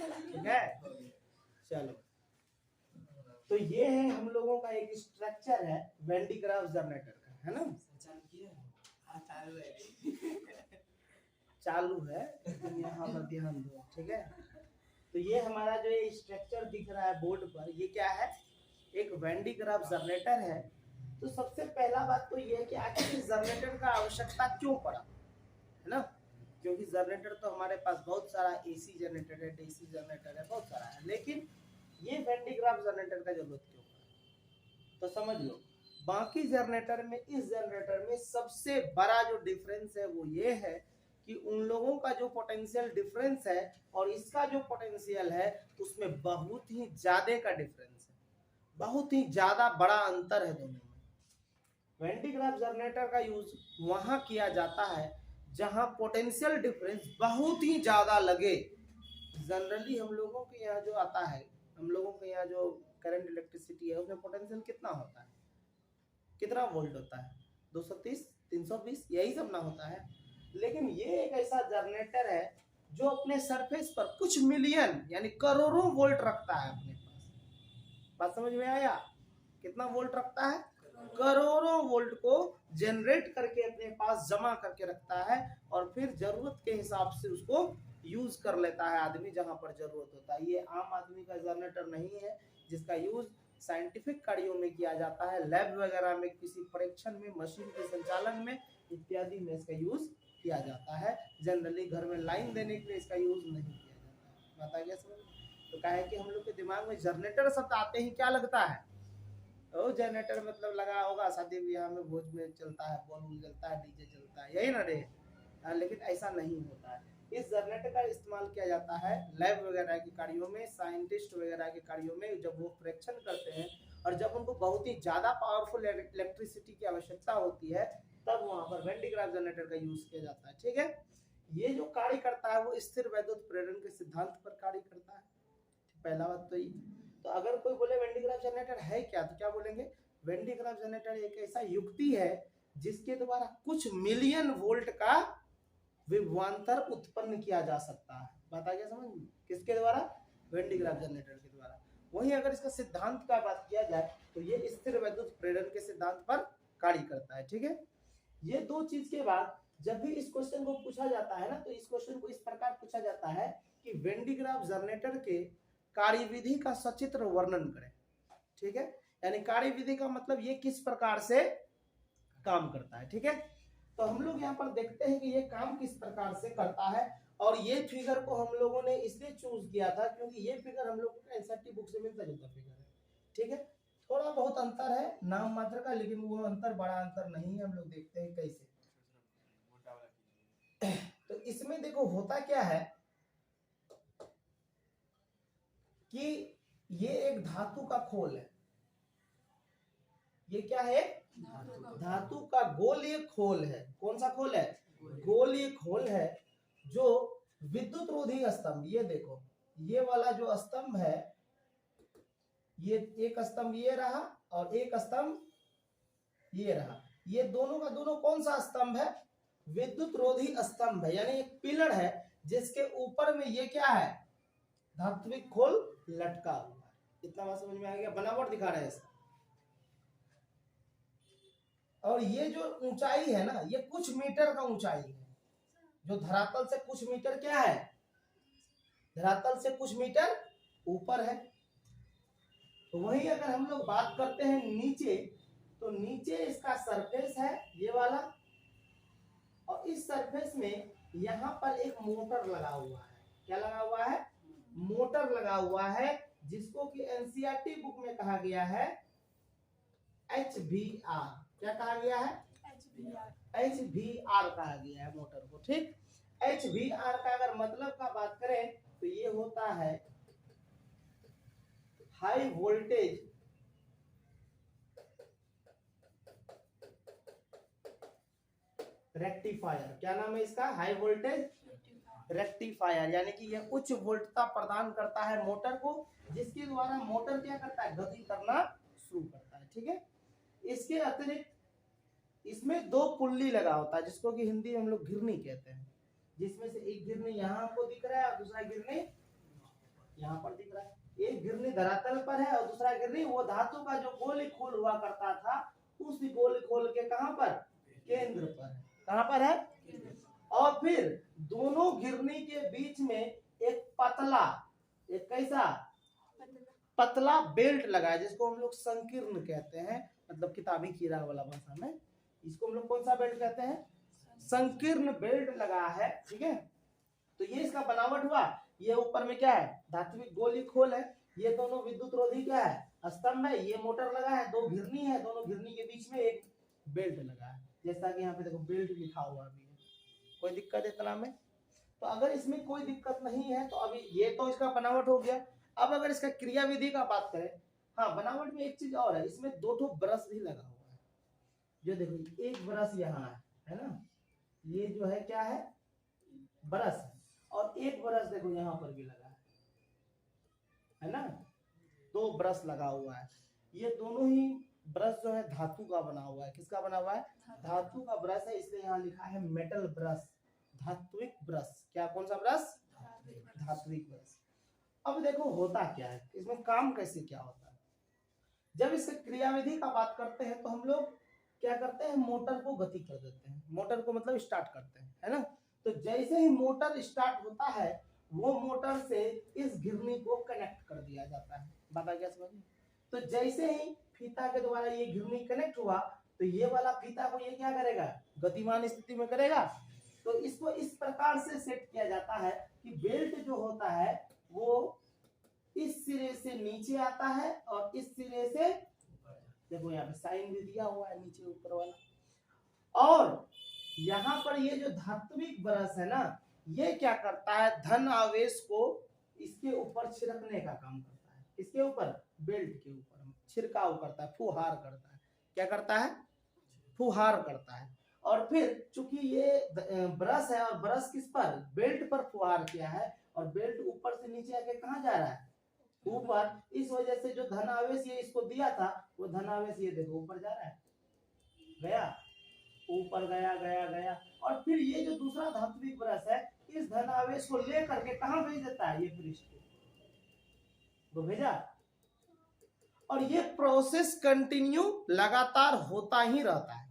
ठीक है, चलो। तो ये है हम लोगों का एक स्ट्रक्चर है वेन डी ग्राफ जनरेटर का, है ना। चालू है लेकिन यहाँ पर ध्यान दो, ठीक है। तो ये हमारा जो ये स्ट्रक्चर दिख रहा है बोर्ड पर, ये क्या है, एक वेन डी ग्राफ जनरेटर है। तो सबसे पहला बात तो ये है कि आखिर इस जनरेटर का आवश्यकता क्यों पड़ा, है ना। क्योंकि जनरेटर तो हमारे पास बहुत सारा एसी जनरेटर है, डीसी जनरेटर है, बहुत सारा है, लेकिन ये वेन डी ग्राफ जनरेटर का जरूरत क्यों पड़ा, तो समझ लो। बाकी जनरेटर में इस जनरेटर में सबसे बड़ा जो डिफरेंस है वो ये है कि उन लोगों का जो पोटेंशियल डिफरेंस है और इसका जो पोटेंशियल है उसमें बहुत ही ज्यादा का डिफरेंस है, बहुत ही ज्यादा बड़ा अंतर है दोनों में। वेन डी ग्राफ जनरेटर का यूज वहां किया जाता है जहां पोटेंशियल डिफरेंस बहुत ही ज्यादा लगे। जनरली हम लोगों के यहाँ जो आता है, हम लोगों के यहाँ जो करंट इलेक्ट्रिसिटी है उसमें पोटेंशियल कितना होता है, कितना वोल्ट होता है, 230 320 यही सब ना होता है। लेकिन ये एक ऐसा जनरेटर है जो अपने सरफेस पर कुछ मिलियन यानी करोड़ों वोल्ट रखता है अपने पास। बात समझ में आया, कितना वोल्ट रखता है, करोड़ों वोल्ट को जनरेट करके अपने पास जमा करके रखता है और फिर जरूरत के हिसाब से उसको यूज कर लेता है आदमी जहां पर जरूरत होता है। ये आम आदमी का जनरेटर नहीं है जिसका यूज साइंटिफिक कार्यों में किया जाता है, लैब वगैरह में, किसी परीक्षण में, मशीन के संचालन में इत्यादि में इसका यूज किया जाता है। जनरली घर में लाइन देने के लिए इसका यूज नहीं किया जाता है। बात आ गया समझ। तो क्या है कि हम लोग के दिमाग में जनरेटर शब्द आते ही क्या लगता है, ओ जनरेटर मतलब लगा होगा शादी ब्याह में, भोज में चलता है, बॉल जलता है, डीजे चलता है, यही ना रे। लेकिन ऐसा नहीं होता है। इस जनरेटर का इस्तेमाल किया जाता है लैब वगैरह के कार्यों में, साइंटिस्ट वगैरह के कार्यों में, जब वो परीक्षण करते हैं और जब उनको बहुत ही ज्यादा पावरफुल इलेक्ट्रिसिटी की आवश्यकता होती है तब वहां पर वेन डी ग्राफ जनरेटर का यूज किया जाता है, ठीक है। ये जो कार्य करता है वो स्थिर वैद्युत प्रेरण के सिद्धांत पर कार्य करता है। पहला बात तो ये। तो अगर कोई बोले वेन डी ग्राफ जनरेटर है क्या, तो क्या बोलेंगे, वेन डी ग्राफ जनरेटर एक ऐसा युक्ति है जिसके द्वारा कुछ मिलियन वोल्ट का विभवांतर उत्पन्न किया जा सकता है। बात आ गया समझ में, किसके द्वारा, वेन डी ग्राफ जनरेटर के द्वारा। वहीं अगर इसका सिद्धांत का बात किया जाए तो ये स्थिर वैद्युत प्रेरण के सिद्धांत पर कार्य करता है, ठीक है। ये दो चीज के बाद जब भी इस क्वेश्चन को पूछा जाता है ना, तो इस क्वेश्चन को इस प्रकार पूछा जाता है कि वेन डी ग्राफ जनरेटर के कार्यविधि का सचित्र वर्णन करें, ठीक है। यानी कार्यविधि का मतलब ये किस प्रकार से काम करता है, ठीक है। तो हम लोग यहाँ पर देखते हैं कि ये काम किस प्रकार से करता है। और ये फिगर को हम लोगों ने इसलिए चूज किया था क्योंकि ये फिगर हम लोगों को एनसीईआरटी बुक से मिलता जुलता फिगर है, ठीक है। थोड़ा बहुत अंतर है नाम मात्र का, लेकिन वो अंतर बड़ा अंतर नहीं है। हम लोग देखते हैं कैसे। तो इसमें देखो होता क्या है कि ये एक धातु का खोल है। ये क्या है, धातु का गोलीय खोल है। कौन सा खोल है, गोलीय खोल है जो विद्युत रोधी स्तंभ, ये देखो ये वाला जो स्तंभ है, ये एक स्तंभ ये रहा और एक स्तंभ ये रहा, ये दोनों का दोनों कौन सा स्तंभ है, विद्युत रोधी स्तंभ है। यानी एक पिलर है जिसके ऊपर में ये क्या है, धात्विक खोल लटका हुआ है। इतना बात समझ में आ गया, बनावट दिखा रहे हैं इसका। और ये जो ऊंचाई है ना, ये कुछ मीटर का ऊंचाई है, जो धरातल से कुछ मीटर क्या है, धरातल से कुछ मीटर ऊपर है। तो वही अगर हम लोग बात करते हैं नीचे, तो नीचे इसका सरफेस है ये वाला, और इस सरफेस में यहाँ पर एक मोटर लगा हुआ है। क्या लगा हुआ है, मोटर लगा हुआ है, जिसको कि एनसीईआरटी बुक में कहा गया है HVR। क्या कहा गया है, HVR कहा गया है मोटर को, ठीक। HVR का अगर मतलब का बात करें तो ये होता है हाई वोल्टेज रेक्टिफायर। क्या नाम है इसका, हाई वोल्टेज रेक्टिफायर। यानी कि यह उच्च वोल्टता प्रदान करता है मोटर को, जिसके द्वारा मोटर क्या करता है, गति करना शुरू करता है, ठीक है। इसके अतिरिक्त इसमें दो पुल्ली लगा होता है, जिसको कि हिंदी में हम लोग घिरनी कहते हैं, जिसमें से एक घिरनी यहाँ आपको दिख रहा है और दूसरा घिरनी यहाँ पर दिख रहा है, एक घिरनी धरातल पर है और दूसरा घिरनी वो धातु का जो गोल खोल हुआ करता था उस गोल खोल के कहां पर, केंद्र पर है। कहां पर है, और फिर दोनों घिरनी के बीच में एक पतला, एक कैसा पतला बेल्ट लगा है जिसको हम लोग संकीर्ण कहते हैं, मतलब किताबी कीड़ा वाला भाषा में इसको हम लोग कौन सा बेल्ट कहते हैं, संकीर्ण बेल्ट लगा है। ठीक है, तो ये इसका बनावट हुआ। ये ऊपर में क्या है, धात्विक गोली खोल है, ये दोनों विद्युत रोधी क्या है, स्तंभ है, ये मोटर लगा है, दो घिरनी है, दोनों घिरनी के बीच में एक बेल्ट लगा है, जैसा कि यहाँ पे देखो बेल्ट लिखा हुआ भी है। कोई दिक्कत है इतना में? तो अगर इसमें कोई दिक्कत नहीं है तो अभी ये तो इसका बनावट हो गया। अब अगर इसका क्रिया विधि का बात करें, हाँ बनावट में एक चीज और है, इसमें दो ठो ब्रश भी लगा हुआ है। जो देखो एक ब्रश यहाँ है ना, ये जो है क्या है, ब्रश है, और एक ब्रश देखो यहाँ पर भी लगा है ना, दो ब्रश लगा हुआ है। ये दोनों ही ब्रश जो है धातु का बना हुआ है। किसका बना हुआ है, धातु का ब्रश है, इसलिए यहाँ लिखा है मेटल ब्रश, धात्विक ब्रश। क्या, कौन सा ब्रश, धात्विक ब्रश। अब देखो होता क्या है इसमें, काम कैसे क्या होता है। जब इसके क्रियाविधि का बात करते हैं तो हम लोग क्या करते हैं, मोटर को गति कर देते हैं, मोटर को मतलब स्टार्ट करते हैं, है ना। तो जैसे ही मोटर स्टार्ट होता है वो मोटर से इस घिरनी को कनेक्ट कर दिया जाता है। बात आ गया समझ में? तो जैसे ही फीता के द्वारा ये घिरनी कनेक्ट हुआ तो ये वाला फीता को ये क्या करेगा, गतिमान स्थिति में करेगा। तो इसको इस प्रकार से सेट किया जाता है कि बेल्ट जो होता है वो इस सिरे से नीचे आता है और इस सिरे से, देखो यहाँ पे साइन भी दिया हुआ है नीचे ऊपर वाला। और यहाँ पर ये जो धात्विक ब्रश है ना, ये क्या करता है, धन आवेश को इसके ऊपर छिड़कने का काम करता है। इसके ऊपर, बेल्ट के ऊपर छिड़काव करता है, फुहार करता है। क्या करता है, फुहार करता है। और फिर चूंकि ये ब्रश है और ब्रश किस पर, बेल्ट पर फुहार किया है, और बेल्ट ऊपर से नीचे आके कहाँ जा रहा है, ऊपर। इस वजह से जो धन आवेश ये इसको दिया था वो धन आवेश ये देखो ऊपर जा रहा है, गया ऊपर, गया गया गया। और फिर ये जो दूसरा धात्विक ब्रश है इस धन आवेश को लेकर के कहां भेज देता है, ये पृष्ठ को भेजा। और ये प्रोसेस कंटिन्यू लगातार होता ही रहता है।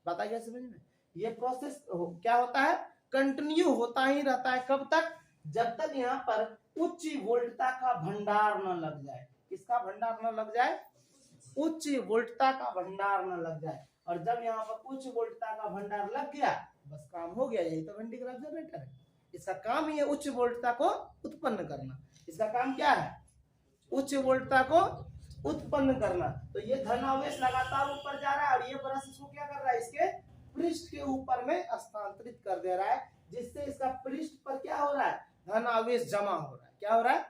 बता गया समझ में? ये प्रोसेस क्या होता है, कंटिन्यू होता ही रहता है। कब तक, जब तक यहाँ पर उच्च वोल्टता का भंडार न लग जाए। किसका भंडार न लग जाए, उच्च वोल्टता का भंडार न लग जाए। और जब यहाँ पर उच्च वोल्टता का भंडार लग गया बस काम हो गया। यही तो वैन डी ग्राफ जनरेटर है, इसका काम ही है उच्च वोल्टता को उत्पन्न करना। इसका काम क्या है, उच्च वोल्टता को उत्पन्न करना। तो ये धन आवेश लगातार ऊपर जा रहा है और ये ब्रश इसको क्या कर रहा है, इसके पृष्ठ के ऊपर में स्थानांतरित कर दे रहा है, जिससे इसका पृष्ठ पर क्या हो रहा है, धन आवेश जमा हो रहा है। क्या हो रहा है,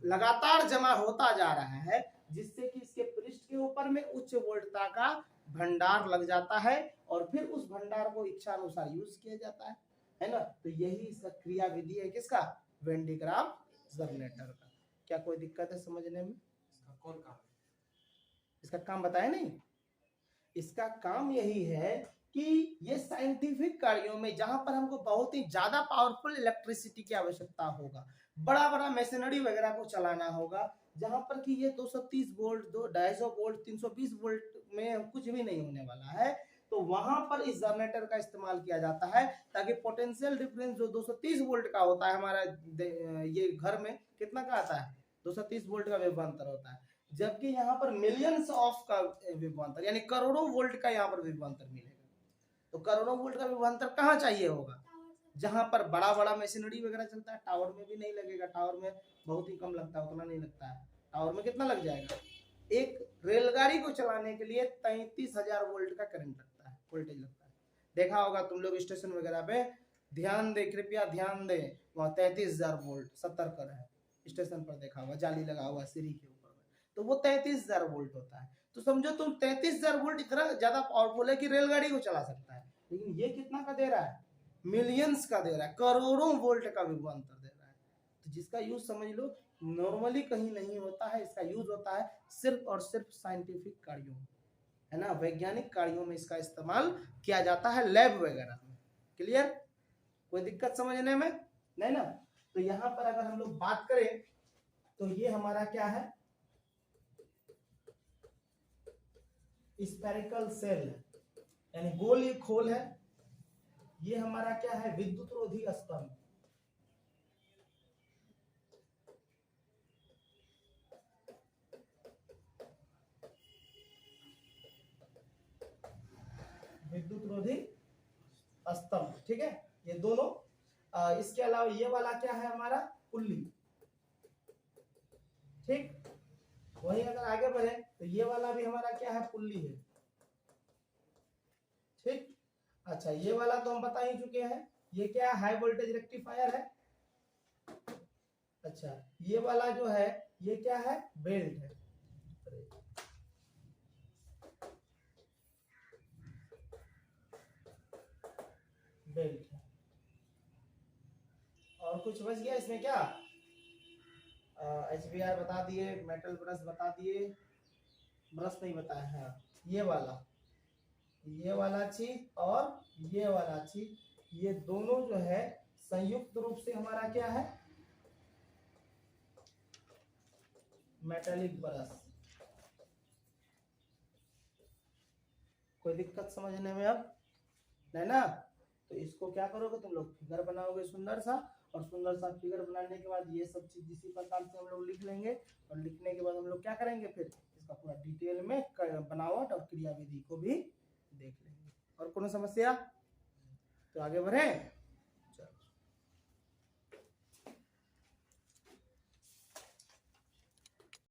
लगातार जमा होता जा रहा है, जिससे कि इसके पृष्ठ के ऊपर में उच्च वोल्टता का भंडार लग जाता है और फिर उस भंडार को इच्छा अनुसार यूज किया जाता है ना। तो यही इसका क्रिया विधि है, किसका, वैन डी ग्राफ जनरेटर का। क्या कोई दिक्कत है समझने में? इसका कौन काम है, इसका काम बताया नहीं। इसका काम यही है कि ये साइंटिफिक कार्यों में जहां पर हमको बहुत ही ज्यादा पावरफुल इलेक्ट्रिसिटी की आवश्यकता होगा, बड़ा बड़ा मशीनरी वगैरह को चलाना होगा, जहां पर कि ये 230 वोल्ट, 250 वोल्ट, 320 वोल्ट में कुछ भी नहीं होने वाला है, तो वहां पर इस जनरेटर का इस्तेमाल किया जाता है, ताकि पोटेंशियल डिफरेंस जो 230 वोल्ट का होता है हमारा ये घर में कितना का आता है, 230 वोल्ट का विभवांतर होता है, जबकि यहाँ पर मिलियंस ऑफ का विभवांतर यानी करोड़ों वोल्ट का यहाँ पर विभवांतर मिलेगा। तो करोड़ों वोल्ट का विभवांतर कहाँ चाहिए होगा, जहां पर बड़ा बड़ा मशीनरी वगैरह चलता है। टावर में भी नहीं लगेगा, टावर में बहुत ही कम लगता है, उतना नहीं लगता है। टावर में कितना लग जाएगा, एक रेलगाड़ी को चलाने के लिए 33,000 वोल्ट का करंट लगता है, वोल्टेज लगता है। देखा होगा तुम लोग स्टेशन वगैरह पे, ध्यान दे, कृपया ध्यान दे, वहाँ 33,000 वोल्ट 70 कर है, स्टेशन पर देखा होगा, जाली लगा हुआ सीढ़ी के ऊपर में, तो वो 33,000 वोल्ट होता है। तो समझो तुम 33,000 वोल्ट इतना ज्यादा पावरफुल है कि रेलगाड़ी को चला सकता है, लेकिन ये कितना का दे रहा है, मिलियंस का दे रहा है, करोड़ों वोल्ट का विभवांतर दे रहा है। तो जिसका यूज समझ लो नॉर्मली कहीं नहीं होता है, इसका यूज होता है सिर्फ और सिर्फ साइंटिफिक कार्यों में, है ना, वैज्ञानिक कार्यों में इसका इस्तेमाल किया जाता है, लैब वगैरह में। क्लियर, कोई दिक्कत समझने में नहीं ना। तो यहाँ पर अगर हम लोग बात करें तो ये हमारा क्या है, स्फेरिकल सेल है, यानी गोल ये खोल है। ये हमारा क्या है, विद्युत रोधी स्तंभ। विद्युत रोधी स्तंभ, ठीक है, ये दोनों। इसके अलावा ये वाला क्या है हमारा, पुल्ली। ठीक, वही अगर आगे बढ़े तो ये वाला भी हमारा क्या है, पुल्ली है। ठीक, अच्छा ये वाला तो हम बता ही चुके हैं, ये क्या है, हाई वोल्टेज रेक्टिफायर है। अच्छा ये वाला जो है ये क्या है, बेल्ट है। बेल्ट है। और कुछ बच गया इसमें क्या, HBR बता दिए, मेटल ब्रश बता दिए, ब्रश नहीं बताया है। हाँ, ये वाला चीज और ये वाला चीज, ये दोनों जो है संयुक्त रूप से हमारा क्या है, मेटालिक ब्रश। कोई दिक्कत समझने में अब नहीं ना? तो इसको क्या करोगे तुम लोग, फिगर बनाओगे सुंदर सा, और सुंदर सा फिगर बनाने के बाद ये सब चीज इसी प्रकार से हम लोग लिख लेंगे। और लिखने के बाद हम लोग क्या करेंगे, फिर इसका पूरा डिटेल में बनावट और क्रियाविधि को भी देख लेंगे। और कोनो समस्या? तो आगे बढ़े।